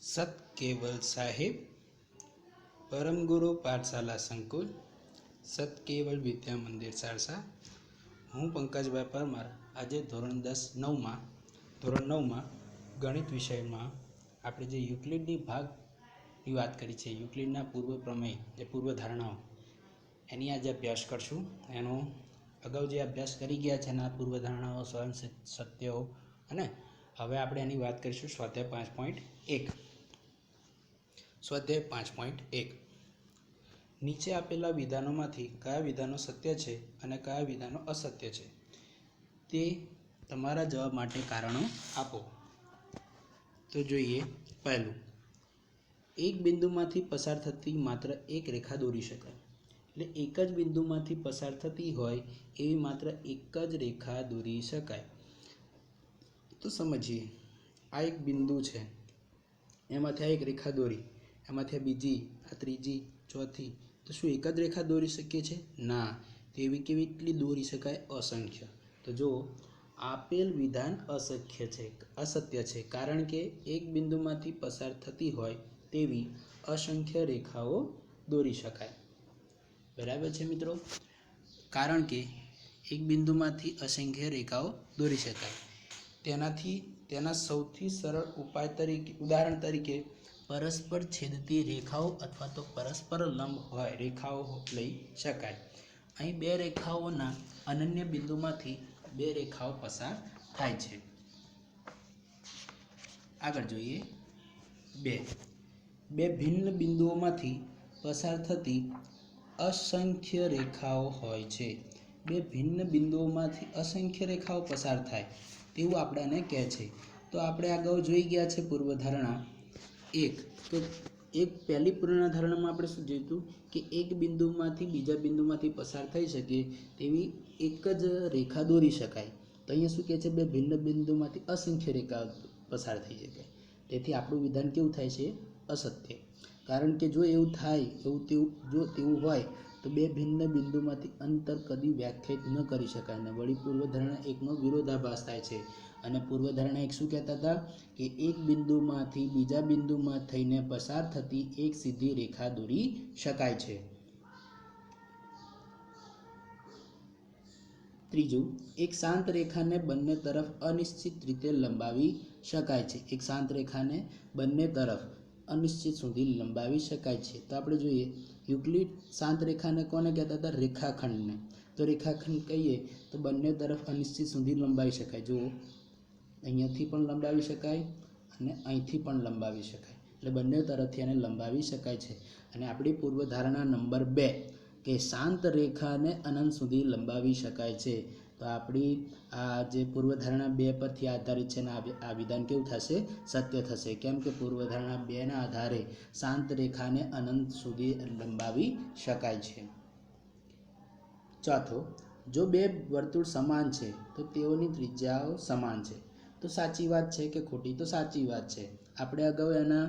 સત કેવલ સાહેબ, પરમ ગુરુ પાઠશાલા સંકુલ, સત કેવલ વિદ્યા મંદિર સારસા. હું પંકજભાઈ પરમાર આજે ધોરણ 9માં ગણિત વિષયમાં આપણે જે યુક્લિડની ભાગની વાત કરી છે, યુક્લિડના પૂર્વ પ્રમેય જે પૂર્વ ધારણાઓ એની આજે અભ્યાસ કરશું. એનો અગાઉ જે અભ્યાસ કરી ગયા છે એના પૂર્વ ધારણાઓ, સ્વયં સત્યો, અને હવે આપણે એની વાત કરીશું સ્વાધ્યાય 5.1. સ્વાધ્યાય 5.1 નીચે આપેલા વિધાનોમાંથી કયા વિધાનો સત્ય છે અને કયા વિધાનો અસત્ય છે તે તમારા જવાબ માટે કારણો આપો. તો જોઈએ, પહેલું, એક બિંદુમાંથી પસાર થતી માત્ર એક રેખા દોરી શકાય. એટલે એક જ બિંદુમાંથી પસાર થતી હોય એવી માત્ર એક જ રેખા દોરી શકાય. તો સમજીએ, આ એક બિંદુ છે, એમાંથી આ એક રેખા દોરી, એમાંથી આ બીજી, આ ત્રીજી, ચોથી. તો શું એક જ રેખા દોરી શકીએ છીએ? ના. તો એવી કેવી કેટલી દોરી શકાય? અસંખ્ય. તો જો આપેલ વિધાન અસત્ય છે, કારણ કે એક બિંદુમાંથી પસાર થતી હોય તેવી અસંખ્ય રેખાઓ દોરી શકાય. બરાબર છે મિત્રો? કારણ કે એક બિંદુમાંથી અસંખ્ય રેખાઓ દોરી શકાય. તેના સૌથી સરળ ઉદાહરણ તરીકે પરસ્પર છેદતી રેખાઓ અથવા તો પરસ્પર લંબ હોય રેખાઓ લઈ શકાય. અહીં બે રેખાઓના અનન્ય બિંદુમાંથી બે રેખાઓ પસાર થાય છે. આગળ જોઈએ, બે ભિન્ન બિંદુઓમાંથી પસાર થતી અસંખ્ય રેખાઓ હોય છે. બે ભિન્ન બિંદુઓમાંથી અસંખ્ય રેખાઓ પસાર થાય તેવું આપણને કહે છે. તો આપણે અગાઉ જોઈ ગયા છે પૂર્વધારણા 1. તો પહેલી પૂર્વધારણામાં આપણે શું જોયું હતું કે એક બિંદુમાંથી બીજા બિંદુમાંથી પસાર થઈ શકે તેવી એક જ રેખા દોરી શકાય. તો અહીંયા શું કહે છે? બે ભિન્ન બિંદુમાંથી અસંખ્ય રેખા પસાર થઈ શકે. તેથી આપણું વિધાન કેવું થાય છે? અસત્ય. કારણ કે જો એવું થાય, તેવું હોય તો બે ભિન્ન બિંદુમાંથી અંતર કદી વ્યાખ્યાયિત ન કરી શકાય. અને વળી પૂર્વધારણા 1નો વિરોધાભાસ થાય છે. અને પૂર્વધારણા 1 શું કહેતા હતા કે એક બિંદુમાંથી બીજા બિંદુમાં થઈને પસાર થતી એક સીધી રેખા દોરી શકાય છે. ત્રીજું, એક શાંત રેખાને બંને તરફ અનિશ્ચિત રીતે લંબાવી શકાય છે. એક શાંત રેખાને બંને તરફ અનિશ્ચિત સુધી લંબાવી શકાય છે. તો આપણે જોઈએ, યુક્લિડ શાંત રેખાને કોને કહેતા હતા? રેખાખંડને. તો રેખાખંડ કહીએ તો બંને તરફ અનિશ્ચિત સુધી લંબાવી શકાય. જુઓ, અહીંયાથી પણ લંબાવી શકાય અને અહીંથી પણ લંબાવી શકાય. એટલે બંને તરફથી એને લંબાવી શકાય છે. અને આપણી પૂર્વધારણા નંબર 2 કે શાંત રેખાને અનંત સુધી લંબાવી શકાય છે. તો આપણી આ જે પૂર્વધારણા 2 પરથી આધારિત છે ને આ વિધાન કેવું થશે? સત્ય થશે. કેમ કે પૂર્વધારણા 2ના આધારે શાંત રેખાને અનંત સુધી લંબાવી શકાય છે. ચોથો, જો બે વર્તુળ સમાન છે તો તેઓની ત્રિજ્યાઓ સમાન છે. તો સાચી વાત છે કે ખોટી? તો સાચી વાત છે. આપણે અગાઉ એના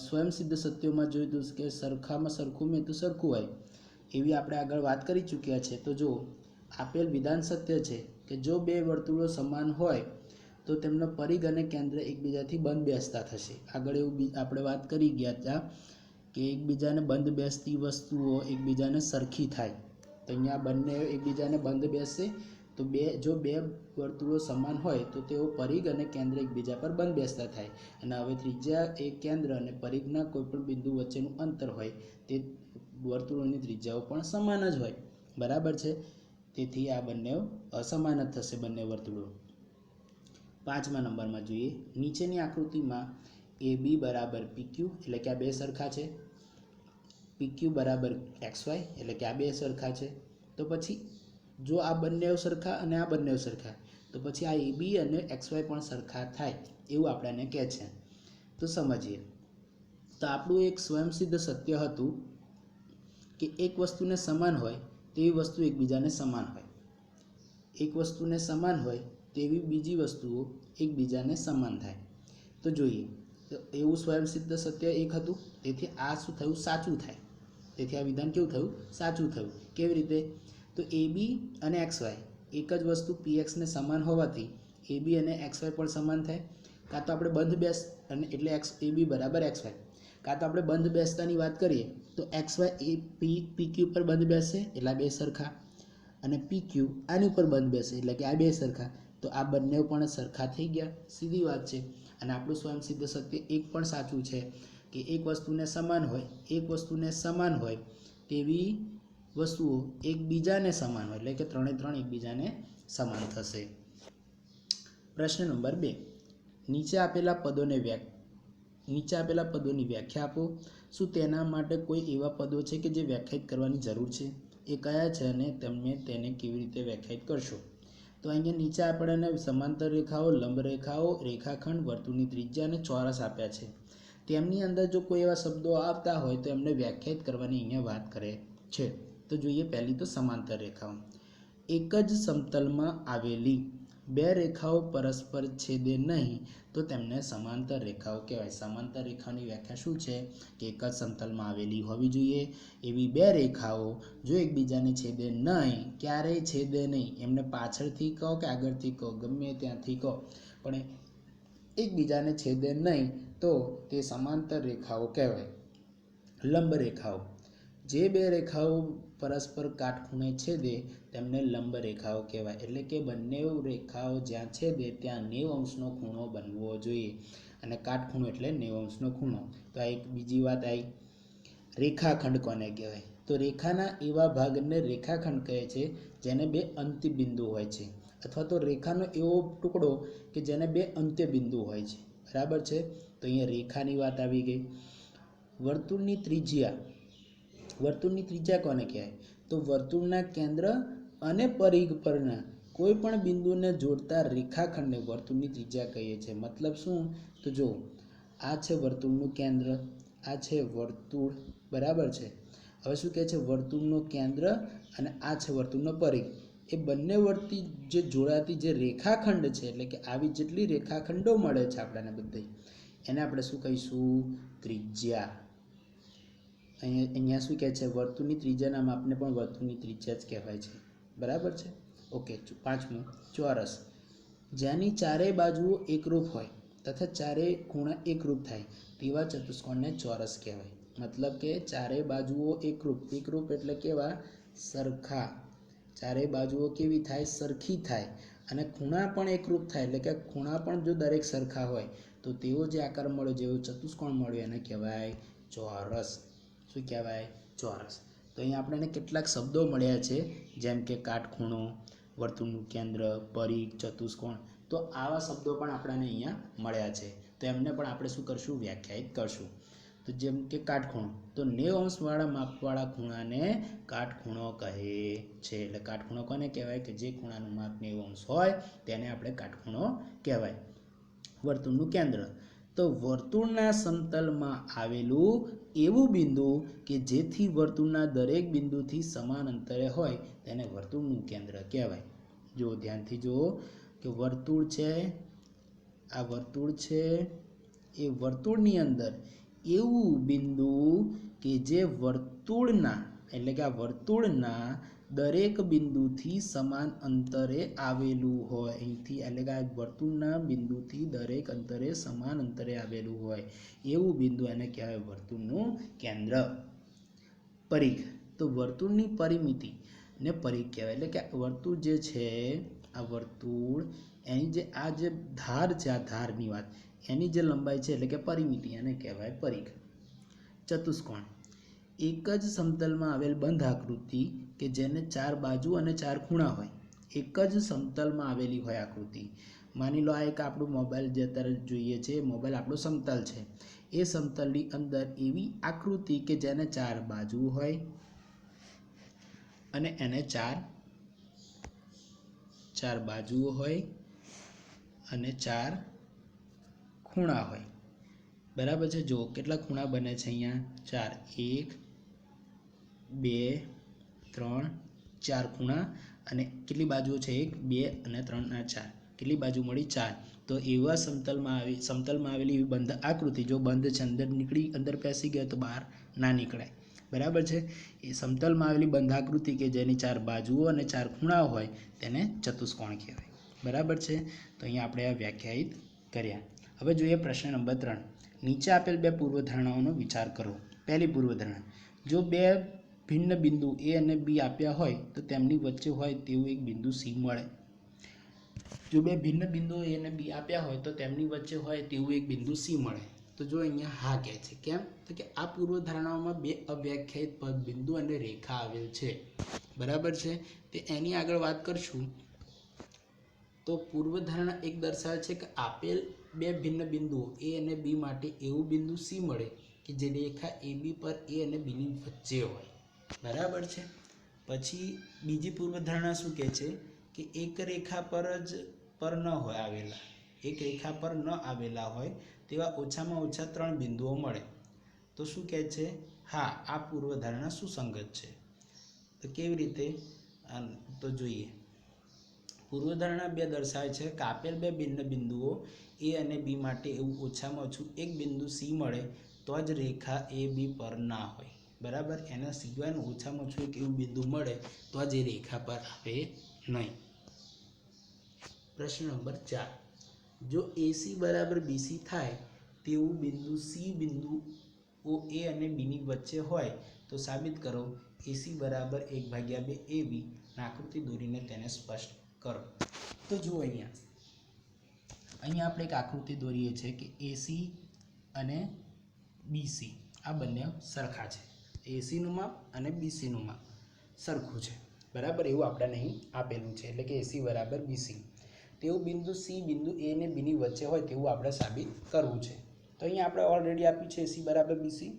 સ્વયંસિદ્ધ સત્યોમાં જોયું હતું કે સરખામાં સરખું મેં તો સરખું હોય, એવી આપણે આગળ વાત કરી ચૂક્યા છે. તો જો આપેલ વિધાન સત્ય છે કે જો બે વર્તુળો સમાન હોય તો તેમનો પરિઘ અને કેન્દ્ર એકબીજાથી બંધ બેસતા થશે. આગળ એવું આપણે વાત કરી ગયા હતા કે એકબીજાને બંધ બેસતી વસ્તુઓ એકબીજાને સરખી થાય. તો અહીંયા બંને એકબીજાને બંધ બેસશે. તો જો બે વર્તુળો સમાન હોય તો તેઓ પરિઘ અને કેન્દ્ર એકબીજા પર બંધ બેસતા થાય. અને હવે ત્રિજ્યા એ કેન્દ્ર અને પરિઘના કોઈપણ બિંદુ વચ્ચેનું અંતર હોય તે વર્તુળોની ત્રિજ્યાઓ પણ સમાન જ હોય. બરાબર છે? તેથી આ બંને અસમાન જ થશે, બંને વર્તુળો. 5મા નંબરમાં જોઈએ, નીચેની આકૃતિમાં AB બરાબર PQ, એટલે કે આ બે સરખા છે. PQ બરાબર XY, એટલે કે આ બે સરખા છે. તો પછી જો આ બંને સરખા અને આ બંને સરખા, તો પછી આ AB અને XY પણ સરખા થાય એવું આપણને કહે છે. તો સમજીએ, તો આપણું એક સ્વયંસિદ્ધ સત્ય હતું કે એક વસ્તુને સમાન હોય તેવી વસ્તુ એકબીજાને સમાન હોય. એક વસ્તુને સમાન હોય તેવી બીજી વસ્તુઓ એકબીજાને સમાન થાય. તો જોઈએ, તો એવું સ્વયંસિદ્ધ સત્ય એક હતું. તેથી આ શું થયું? સાચું થાય. તેથી આ વિધાન કેવું થયું? સાચું થયું. કેવી રીતે? તો AB અને XY એક જ વસ્તુ PX ને સમાન હોવાથી AB અને XY પણ સમાન થાય. કાં તો આપણે બંધ બેસ અને એટલે એક્સ એ બી બરાબર એક્સ વાય, કાં તો આપણે બંધ બેસતાની વાત કરીએ તો એક્સ વાય એ પી ક્યુ પર બંધ બેસે એટલે આ બે સરખા, અને પી ક્યુ આની ઉપર બંધ બેસે એટલે કે આ બે સરખા, તો આ બંને પણ સરખા થઈ ગયા, સીધી વાત છે. અને આપણું સ્વયંસિદ્ધ સત્ય એક પણ સાચું છે કે એક વસ્તુને સમાન હોય તેવી વસ્તુઓ એકબીજાને સમાન હોય એટલે કે ત્રણે ત્રણ એકબીજાને સમાન થશે. પ્રશ્ન નંબર 2, નીચે આપેલા પદોની વ્યાખ્યા આપો. શું તેના માટે કોઈ એવા પદો છે કે જે વ્યાખ્યાયિત કરવાની જરૂર છે? એ કયા છે અને તમે તેને કેવી રીતે વ્યાખ્યાયિત કરશો? તો અહીંયા નીચે આપણને સમાંતર રેખાઓ, લંબ રેખાઓ, રેખાખંડ, વર્તુળની ત્રિજ્યા અને ચોરસ આપ્યા છે. તેમની અંદર જો કોઈ એવા શબ્દો આવતા હોય તો એમને વ્યાખ્યાયિત કરવાની અહીંયા વાત કરે છે. તો જોઈએ પહેલી તો સમાંતર રેખાઓ. એક જ સમતલમાં આવેલી બે રેખાઓ પરસ્પર છેદે નહીં તો તેમને સમાંતર રેખાઓ કહેવાય. સમાંતર રેખાની વ્યાખ્યા શું છે કે એક જ સમતલમાં આવેલી હોવી જોઈએ એવી બે રેખાઓ જો એકબીજાને છેદે નહીં, ક્યારેય છેદે નહીં, એમને પાછળથી કહો કે આગળથી કહો, ગમે ત્યાંથી કહો, પણ એકબીજાને છેદે નહીં તો તે સમાંતર રેખાઓ કહેવાય. લંબ રેખાઓ, જે બે રેખાઓ પરસ્પર કાટખૂણે છેદે તેમને લંબ રેખાઓ કહેવાય. એટલે કે બંને રેખાઓ જ્યાં છેદે ત્યાં 90 અંશનો ખૂણો બનવો જોઈએ, અને કાટખૂણો એટલે 90 અંશનો ખૂણો. તો આ એક બીજી વાત આવી. રેખાખંડ કોને કહેવાય? તો રેખાના એવા ભાગને રેખાખંડ કહે છે જેને બે અંત્યબિંદુ હોય છે, અથવા તો રેખાનો એવો ટુકડો કે જેને બે અંત્યબિંદુ હોય છે. બરાબર છે? તો અહીંયા રેખાની વાત આવી ગઈ. વર્તુળની ત્રિજ્યા કોને કહેવાય? તો વર્તુળના કેન્દ્ર અને પરિઘ પરના કોઈ પણ બિંદુને જોડતા રેખાખંડને વર્તુળની ત્રિજ્યા કહીએ છીએ. મતલબ શું? તો જો આ છે વર્તુળનું કેન્દ્ર, આ છે વર્તુળ, બરાબર છે. હવે શું કહે છે? વર્તુળનું કેન્દ્ર અને આ છે વર્તુળનો પરિઘ, એ બંને વર્તી જે જોડાતી જે રેખાખંડ છે, એટલે કે આવી જેટલી રેખાખંડો મળે છે આપણને બધે, એને આપણે શું કહીશું? ત્રિજ્યા. અહીંયા શું કહે છે? વર્તુળની ત્રિજ્યાના માપને પણ વર્તુળની ત્રિજ્યા જ કહેવાય છે. બરાબર છે? ઓકે. 5મું, ચોરસ. જેની ચારેય બાજુઓ એકરૂપ હોય તથા ચારેય ખૂણા એકરૂપ થાય તેવા ચતુષ્કોણને ચોરસ કહેવાય. મતલબ કે ચારેય બાજુઓ એકરૂપ એટલે કેવા? સરખા. ચારેય બાજુઓ કેવી થાય? સરખી થાય, અને ખૂણા પણ એકરૂપ થાય, એટલે કે ખૂણા પણ જો દરેક સરખા હોય તો તેવો જે આકાર મળ્યો, જેવો ચતુષ્કોણ મળ્યો, એને કહેવાય ચોરસ. શું કહેવાય? ચોરસ. તો અહીંયા આપણને કેટલાક શબ્દો મળ્યા છે, જેમ કે કાટખૂણો, વર્તુળનું કેન્દ્ર, પરિઘ, ચતુષ્કોણ. તો આવા શબ્દો પણ આપણને અહીંયા મળ્યા છે, તો એમને પણ આપણે શું કરશું? વ્યાખ્યાયિત કરશું. તો જેમ કે કાટખૂણો, તો 90 અંશવાળા માપવાળા ખૂણાને કાટખૂણો કહે છે. એટલે કાટખૂણો કોને કહેવાય? કે જે ખૂણાનું માપ 90 અંશ હોય તેને આપણે કાટખૂણો કહેવાય. વર્તુળનું કેન્દ્ર, તો વર્તુળના સમતલમાં આવેલું એવું બિંદુ કે જેથી વર્તુળના દરેક બિંદુથી સમાન અંતરે હોય તેને વર્તુળનું કેન્દ્ર કહેવાય. જો ધ્યાનથી જુઓ કે વર્તુળ છે, આ વર્તુળ છે, એ વર્તુળની અંદર એવું બિંદુ કે જે વર્તુળના એટલે કે આ વર્તુળના દરેક બિંદુથી સમાન અંતરે આવેલું હોય. અહીંથી એટલે કે આ વર્તુળના બિંદુથી દરેક અંતરે સમાન અંતરે આવેલું હોય એવું બિંદુ એને કહેવાય વર્તુળનું કેન્દ્ર. પરિઘ, તો વર્તુળની પરિમિતિ ને પરિઘ કહેવાય. એટલે કે વર્તુળ જે છે, આ વર્તુળ એની જે આ જે ધાર છે, આ ધારની વાત, એની જે લંબાઈ છે એટલે કે પરિમિતિ, એને કહેવાય પરિઘ. ચતુષ્કોણ, એક જ સમતલમાં આવેલ બંધ આકૃતિ કે જેને 4 બાજુ અને 4 ખૂણા હોય. એક જ સમતલમાં આવેલી હોય આકૃતિ. માની લો આ એક આપણું મોબાઈલ જે અત્યારે જોઈએ છે, મોબાઈલ આપણું સમતલ છે. એ સમતલની અંદર એવી આકૃતિ કે જેને 4 બાજુ હોય અને એને 4 બાજુઓ હોય અને 4 ખૂણા હોય. બરાબર છે? જો કેટલા ખૂણા બને છે અહીંયા? 4, 1, 2, 3, 4 ખૂણા, અને કેટલી બાજુઓ છે? 1, 2 અને 3 અને 4. કેટલી બાજુ મળી? 4. તો એવા સમતલમાં આવેલી એવી બંધ આકૃતિ, જો બંધ છે, અંદર પેસી ગયો તો બહાર ના નીકળાય. બરાબર છે? એ સમતલમાં આવેલી બંધ આકૃતિ કે જેની 4 બાજુઓ અને 4 ખૂણા હોય તેને ચતુષ્કોણ કહેવાય. બરાબર છે? તો અહીંયા આપણે આ વ્યાખ્યાયિત કર્યા. હવે જોઈએ પ્રશ્ન નંબર 3. નીચે આપેલ બે પૂર્વધારણાઓનો વિચાર કરો. પહેલી પૂર્વધારણા, જો બે ભિન્ન બિંદુ એ અને બી આપ્યા હોય તો તેમની વચ્ચે હોય તેવું એક બિંદુ સી મળે. જો બે ભિન્ન બિંદુઓ એ અને બી આપ્યા હોય તો તેમની વચ્ચે હોય તેવું એક બિંદુ સી મળે. તો જો અહીંયા હા કહે છે. કેમ? તો કે આ પૂર્વધારણાઓમાં બે અવ્યાખ્યાયિત પદ બિંદુ અને રેખા આવેલ છે. બરાબર છે. તે એની આગળ વાત કરશું. તો પૂર્વધારણા એક દર્શાવે છે કે આપેલ બે ભિન્ન બિંદુઓ એ અને બી માટે એવું બિંદુ સી મળે કે જે રેખા એ બી પર એ અને બીની વચ્ચે હોય. બરાબર છે. પછી બીજી પૂર્વધારણા શું કહે છે કે એક રેખા પર ન હોય આવેલા, એક રેખા પર ન આવેલા હોય તેવા ઓછામાં ઓછા 3 બિંદુઓ મળે. તો શું કહે છે? હા, આ પૂર્વધારણા સુસંગત છે. તો કેવી રીતે? તો જોઈએ. પૂર્વધારણા 2 દર્શાવે છે કે આપેલ બે ભિન્ન બિંદુઓ એ અને બી માટે એવું ઓછામાં ઓછું એક બિંદુ સી મળે તો જ રેખા એ બી પર ના હોય. બરાબર. એના સિવાયનું ઓછામાં ઓછું એક એવું બિંદુ મળે તો જ એ રેખા પર આવે નહીં. પ્રશ્ન નંબર 4. જો એસી બરાબર બીસી થાય તેવું બિંદુ સી બિંદુઓ એ અને બીની વચ્ચે હોય તો સાબિત કરો એસી બરાબર 1/2 એબી. આકૃતિ દોરીને તેને સ્પષ્ટ કરો. તો જુઓ અહીંયા આપણે એક આકૃતિ દોરીએ છીએ કે એસી અને બીસી આ બંને સરખા છે. એસીનું માપ અને બીસીનું માપ સરખું છે. બરાબર. એવું આપણે અહીં આપેલું છે. એટલે કે એસી બરાબર બીસી તેવું બિંદુ સી બિંદુ એ અને બીની વચ્ચે હોય તેવું આપણે સાબિત કરવું છે. તો અહીંયા આપણે ઓલરેડી આપ્યું છે એસી બરાબર બીસી.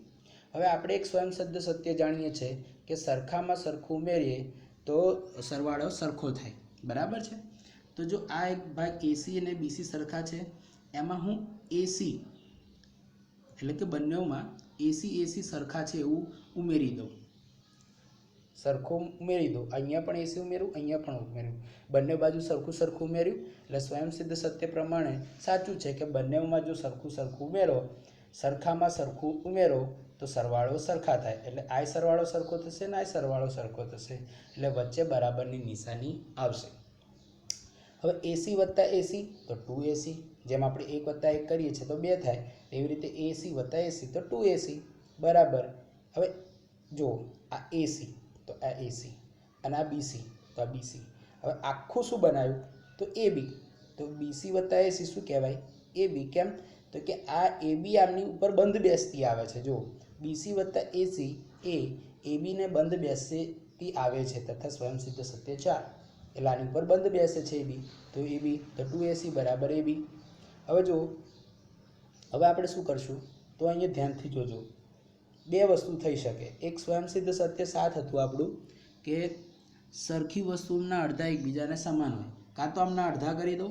હવે આપણે એક સ્વયંસિદ્ધ સત્ય જાણીએ છીએ કે સરખામાં સરખું ઉમેરીએ તો સરવાળો સરખો થાય. બરાબર છે. તો જો આ એક ભાગ એસી અને બીસી સરખા છે એમાં હું એસી એટલે કે બંનેમાં એસી સરખા છે એવું ઉમેરી દઉં. સરખો ઉમેરી દો. અહીંયા પણ એસી ઉમેરું, અહીંયા પણ ઉમેર્યું. બંને બાજુ સરખું ઉમેર્યું એટલે સ્વયંસિદ્ધ સત્ય પ્રમાણે સાચું છે કે બંનેમાં જો સરખું ઉમેરો, સરખામાં સરખું ઉમેરો તો સરવાળો સરખા થાય. એટલે આ સરવાળો સરખો થશે ને આ સરવાળો સરખો થશે. એટલે વચ્ચે બરાબરની નિશાની આવશે. હવે એસી વત્તા એસી તો 2AC. જેમ આપણે 1 વત્તા 1 કરીએ છીએ તો 2 થાય. એવી રીતે એસી વત્તા એસી તો 2AC બરાબર. હવે જો આ એસી તો આ એસી અને આ બીસી તો આ બીસી. હવે આખું શું બનાવ્યું? તો એબી. તો બીસી વત્તા એસી શું કહેવાય? એબી. કેમ? તો કે આ એબી આમની ઉપર બંધ બેસતી આવે છે. જો બીસી વત્તા એસી એ એબીને બંધ બેસતી આવે છે તથા સ્વયંસિદ્ધ સત્ય 4 એટલે આની ઉપર બંધ બેસે છે એબી. તો એબી તો 2AC બરાબર એબી. હવે જો હવે આપણે શું કરશું? તો અહીંયા ધ્યાનથી જોજો. બે વસ્તુ થઈ શકે. એક સ્વયંસિદ્ધ સત્ય 7 હતું આપણું કે સરખી વસ્તુના અડધા એકબીજાને સમાન હોય. કાં તો આમના અડધા કરી દો,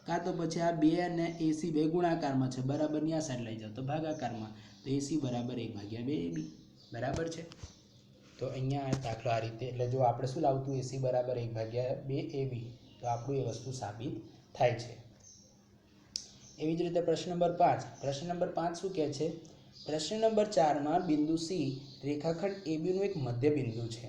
કાં તો પછી આ 2 અને એસી 2 ગુણાકારમાં છે બરાબરની આ સાઈડ લઈ જાઓ તો ભાગાકારમાં. તો એસી બરાબર 1/2 એબી. બરાબર છે. તો અહીંયા આ દાખલો આ રીતે. એટલે જો આપણે શું લાવતું? એસી બરાબર 1/2 એબી. તો આપણું એ વસ્તુ સાબિત થાય છે. એવી જ રીતે પ્રશ્ન નંબર 5. પ્રશ્ન નંબર 5 શું કહે છે? પ્રશ્ન નંબર 4માં બિંદુ સી રેખાખંડ એબીનું એક મધ્ય બિંદુ છે.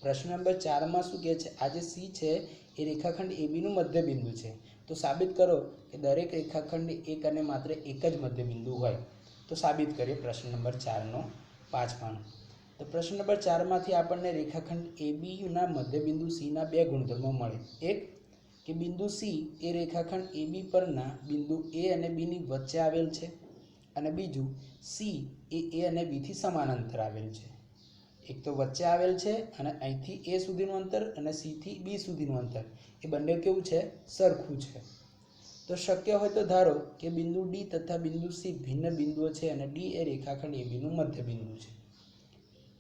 પ્રશ્ન નંબર 4માં શું કહે છે? આ જે સી છે એ રેખાખંડ એબીનું મધ્ય બિંદુ છે. તો સાબિત કરો કે દરેક રેખાખંડ એક અને માત્ર એક જ મધ્ય બિંદુ હોય. તો સાબિત કરીએ પ્રશ્ન નંબર 4નો 5માં. તો પ્રશ્ન નંબર 4માંથી આપણને રેખાખંડ એબીના મધ્ય બિંદુ સીના 2 ગુણધર્મો મળે. એક કે બિંદુ સી એ રેખાખંડ એબી પરના બિંદુ એ અને બીની વચ્ચે આવેલ છે. અને બીજું સી એ અને બીથી સમાન અંતર આવેલ છે. એક તો વચ્ચે આવેલ છે અને અહીંથી એ સુધીનું અંતર અને સીથી બી સુધીનું અંતર એ બંને કેવું છે? સરખું છે. તો શક્ય હોય તો ધારો કે બિંદુ ડી તથા બિંદુ સી ભિન્ન બિંદુઓ છે અને ડી એ રેખાખંડ એબીનું મધ્ય બિંદુ છે.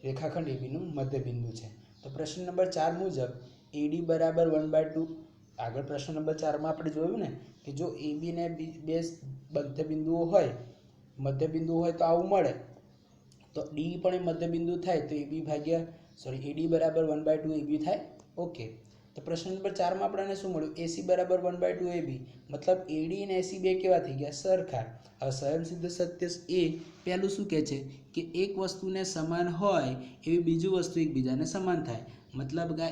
રેખાખંડ એબીનું મધ્ય બિંદુ છે. તો પ્રશ્ન નંબર 4 મુજબ એડી બરાબર 1/2. આગળ પ્રશ્ન નંબર 4માં આપણે જોયું ને કે જો એબી ને બે મધ્ય બિંદુઓ હોય, તો આવું મળે. તો ડી પણ મધ્ય બિંદુ થાય તો એડી બરાબર 1/2 એબી થાય. ઓકે. તો પ્રશ્ન નંબર 4માં આપણને શું મળ્યું? એસી બરાબર 1/2 એબી. મતલબ એડી અને એસી બે કેવા થઈ ગયા? સરખા. હવે સ્વયંસિદ્ધ સત્ય એ પહેલું શું કહે છે કે એક વસ્તુને સમાન હોય એવી બીજું વસ્તુ એકબીજાને સમાન થાય. મતલબ કે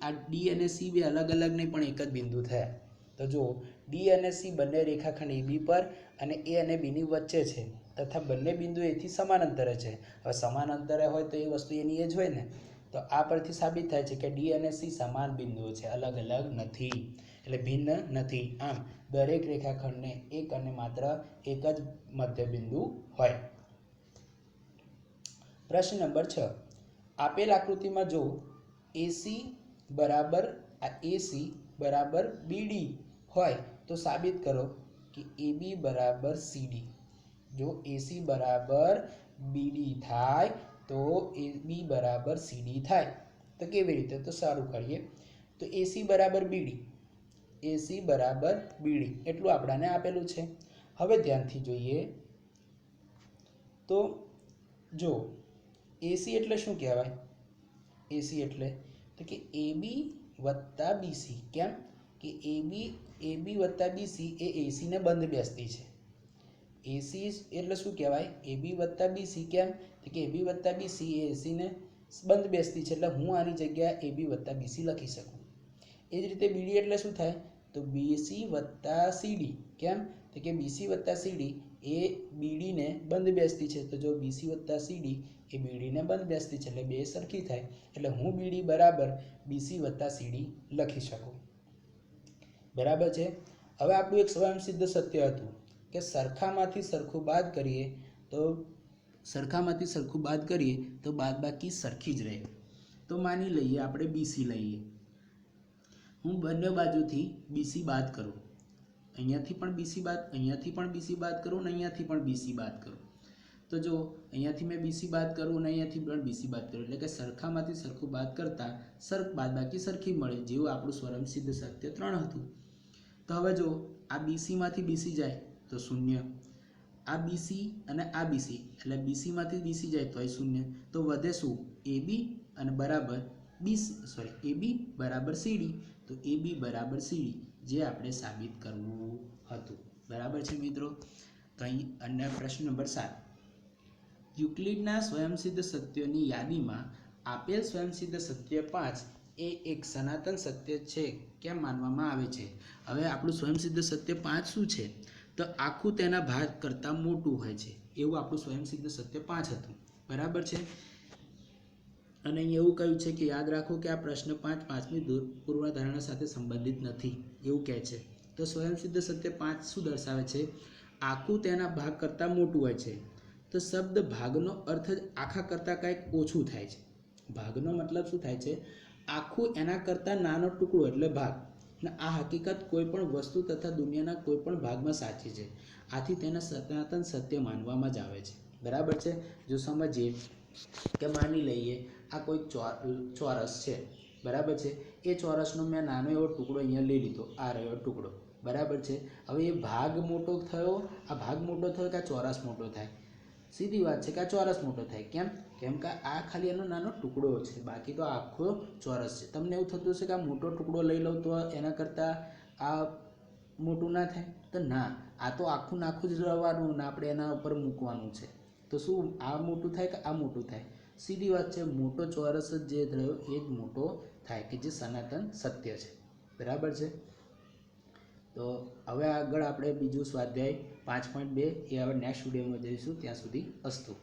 આ ડી અને સી બે અલગ અલગ નહીં પણ એક જ બિંદુ થયા. તો જો ડી અને સી બંને રેખાખંડ એ બી પર અને એ અને બીની વચ્ચે છે તથા બંને બિંદુ એથી સમાન અંતરે છે. હવે સમાન અંતરે હોય તો એ વસ્તુ એની એ જ હોય ને, તો આ પરથી સાબિત થાય છે કે ડી અને સી સમાન બિંદુઓ છે, અલગ અલગ નથી, એટલે ભિન્ન નથી. આમ દરેક રેખાખંડને એક અને માત્ર એક જ મધ્યબિંદુ હોય. પ્રશ્ન નંબર 6. આપેલ આકૃતિમાં જો એસી બરાબર બીડી હોય તો સાબિત કરો કે એબી બરાબર સીડી. જો એસી બરાબર બીડી થાય તો એબી બરાબર સીડી થાય. તો કેવી રીતે? તો સારું કરીએ. તો એસી બરાબર બીડી એટલું આપણાને આપેલું છે. હવે ધ્યાનથી જોઈએ તો જો એસી એટલે શું કહેવાય? એસી એટલે તો કે એબી વત્તા બીસી. કેમ કે એબી વત્તા બીસી એ એસીને બંધ બેસતી છે. એસી એટલે શું કહેવાય? એબી વત્તા બીસી. કેમ તો કે એબી વત્તા બીસી એ એસીને બંધ બેસતી છે, એટલે હું આની જગ્યાએ એબી વત્તા બીસી લખી શકું. એ જ રીતે બીડી એટલે શું થાય? તો બીસી વત્તા સીડી. કેમ તો કે બીસી વત્તા સીડી એ બીડીને બંધ બેસતી છે, તો જો બીસી વત્તા સીડી એ બીડીને બંધ બેસતી છે, એટલે બે સરખી થાય, એટલે હું બીડી બરાબર બીસી વત્તા સીડી લખી શકું. બરાબર છે. હવે આપણું એક સ્વયંસિદ્ધ સત્ય હતું કે સરખામાંથી સરખું બાદ કરીએ તો બાદબાકી સરખી જ રહે. તો માની લઈએ આપણે બીસી લઈએ. હું બંને બાજુથી બીસી બાદ કરું, અહીંયાથી પણ બીસી બાદ કરું ને અહીંયાથી પણ બીસી બાદ કરું. તો જો અહીંયાથી મેં બીસી બાદ કરું અને અહીંયાથી પણ બીસી બાદ કરું, એટલે કે સરખામાંથી સરખું બાદ કરતાં બાદબાકી સરખી મળે, જેવું આપણું સ્વયંસિદ્ધ સત્ય 3 હતું. તો હવે જો આ બીસીમાંથી બીસી જાય તો શૂન્ય, આ બીસી અને આ બીસી એટલે બીસીમાંથી બીસી જાય તો શૂન્ય. તો વધે શું? એબી અને એબી બરાબર સીડી. તો એબી બરાબર સીડી જે આપણે સાબિત કરવું હતું. બરાબર છે મિત્રો. તો અહીં અન્ય પ્રશ્ન નંબર 7. યુક્લિડના સ્વયંસિદ્ધ સત્યોની યાદીમાં આપેલ સ્વયંસિદ્ધ સત્ય 5 એ એક સનાતન સત્ય છે કેમ માનવામાં આવે છે? હવે આપણું સ્વયંસિદ્ધ સત્ય 5 શું છે? તો આખું તેના ભાગ કરતાં મોટું હોય છે, એવું આપણું સ્વયંસિદ્ધ સત્ય 5 હતું. બરાબર છે. અને અહીં એવું કહ્યું છે કે યાદ રાખો કે આ પ્રશ્ન 5 પાંચમી પૂર્વધારણા સાથે સંબંધિત નથી, એવું કહે છે. તો સ્વયંસિદ્ધ સત્ય 5 શું દર્શાવે છે? આખું તેના ભાગ કરતાં મોટું હોય છે. તો શબ્દ ભાગનો અર્થ જ આખા કરતાં કંઈક ઓછું થાય છે. ભાગનો મતલબ શું થાય છે? આખું એના કરતાં નાનો ટુકડો એટલે ભાગ. અને આ હકીકત કોઈ પણ વસ્તુ તથા દુનિયાના કોઈ પણ ભાગમાં સાચી છે. આથી તેને સનાતન સત્ય માનવામાં જ આવે છે. બરાબર છે. જો સમજીએ કે માની લઈએ આ કોઈ ચોરસ છે. બરાબર છે. એ ચોરસનો મેં નાનો એવો ટુકડો અહીંયા લઈ લીધો, આ રહ્યો ટુકડો. બરાબર છે. હવે એ ભાગ મોટો થયો કે આ ચોરસ મોટો થાય? સીધી વાત છે કે આ ચોરસ મોટો થાય. કેમ કે આ ખાલી એનો નાનો ટુકડો છે, બાકી તો આખો ચોરસ છે. તમને એવું થતું હશે કે આ મોટો ટુકડો લઈ લઉં તો એના કરતાં આ મોટું ના થાય? તો ના, આ તો આખું જ રહેવાનું ને આપણે એના ઉપર મૂકવાનું છે. તો શું આ મોટું થાય કે આ મોટું થાય? સીધી વાત છે, મોટો ચોરસ જ જે રહ્યો એ જ મોટો થાય, કે જે સનાતન સત્ય છે. બરાબર છે. તો હવે આગળ આપણે બીજું સ્વાધ્યાય 5.2 એ હવે નેક્સ્ટ વિડીયોમાં જઈશું. ત્યાં સુધી અસ્તુ.